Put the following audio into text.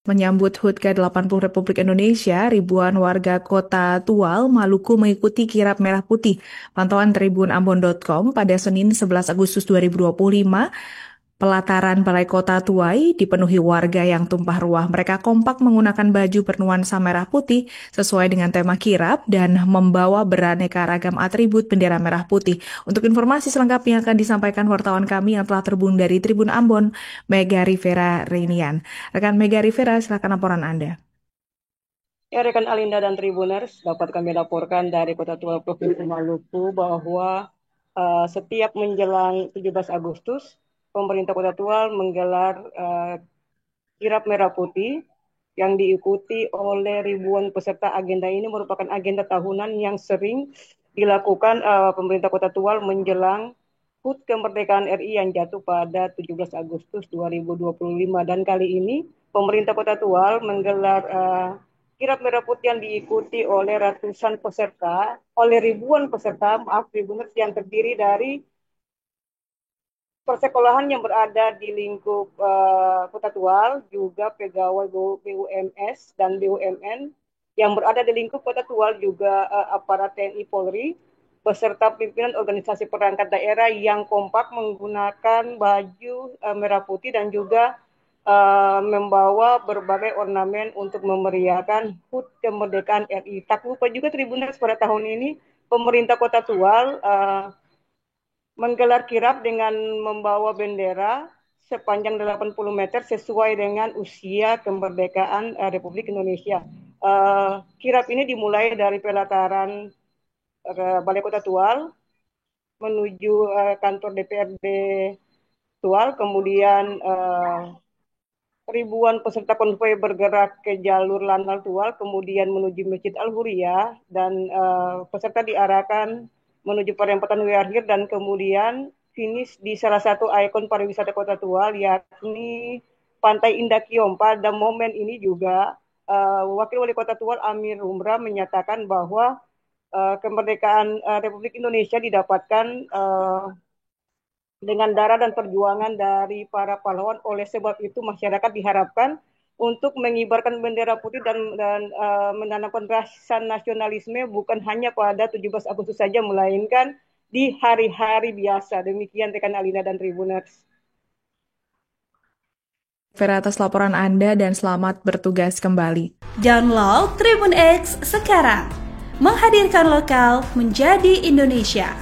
Menyambut HUT ke-80 Republik Indonesia, ribuan warga Kota Tual, Maluku mengikuti kirap merah putih. Pantauan tribunambon.com pada Senin 11 Agustus 2025, pelataran Balai Kota Tuai dipenuhi warga yang tumpah ruah. Mereka kompak menggunakan baju bernuansa merah putih sesuai dengan tema kirap dan membawa beraneka ragam atribut bendera merah putih. Untuk informasi selengkapnya akan disampaikan wartawan kami yang telah terhubung dari Tribun Ambon, Mega Rivera Reinian. Rekan Mega Rivera, silakan laporan Anda. Ya, rekan Alinda dan Tribuners, dapat kami laporkan dari Kota Tua Provinsi Maluku bahwa setiap menjelang 17 Agustus, pemerintah Kota Tua menggelar kirap merah putih yang diikuti oleh ribuan peserta. Agenda ini merupakan agenda tahunan yang sering dilakukan pemerintah Kota Tual menjelang HUT kemerdekaan RI yang jatuh pada 17 Agustus 2025. Dan kali ini pemerintah Kota Tual menggelar kirap merah putih yang diikuti oleh ribuan peserta, tribuners yang terdiri dari persekolahan yang berada di lingkup Kota Tual, juga pegawai BUMS dan BUMN yang berada di lingkup Kota Tual, juga aparat TNI Polri, beserta pimpinan organisasi perangkat daerah yang kompak menggunakan baju merah putih dan juga membawa berbagai ornamen untuk memeriahkan HUT kemerdekaan RI. Tak lupa juga Tribuners, pada tahun ini pemerintah Kota Tual menggelar kirap dengan membawa bendera sepanjang 80 meter sesuai dengan usia kemerdekaan Republik Indonesia. Kirap ini dimulai dari pelataran Balai Kota Tual menuju kantor DPRD Tual, kemudian ribuan peserta konvoi bergerak ke jalur Lanal Tual, kemudian menuju Masjid Al-Huriyah, dan peserta diarahkan menuju perempatan Wiarhir, dan kemudian finish di salah satu ikon pariwisata Kota Tual, yakni Pantai Indah Kiom. Pada momen ini juga Wakil Wali Kota Tual Amir Rumrah menyatakan bahwa kemerdekaan Republik Indonesia didapatkan dengan darah dan perjuangan dari para pahlawan. Oleh sebab itu masyarakat diharapkan untuk mengibarkan bendera putih dan menanamkan rasa nasionalisme bukan hanya pada 17 Agustus saja, melainkan di hari-hari biasa. Demikian rekan Alina dan Tribuners. Vera, atas laporan Anda dan selamat bertugas kembali. Download Tribun X sekarang, menghadirkan lokal menjadi Indonesia.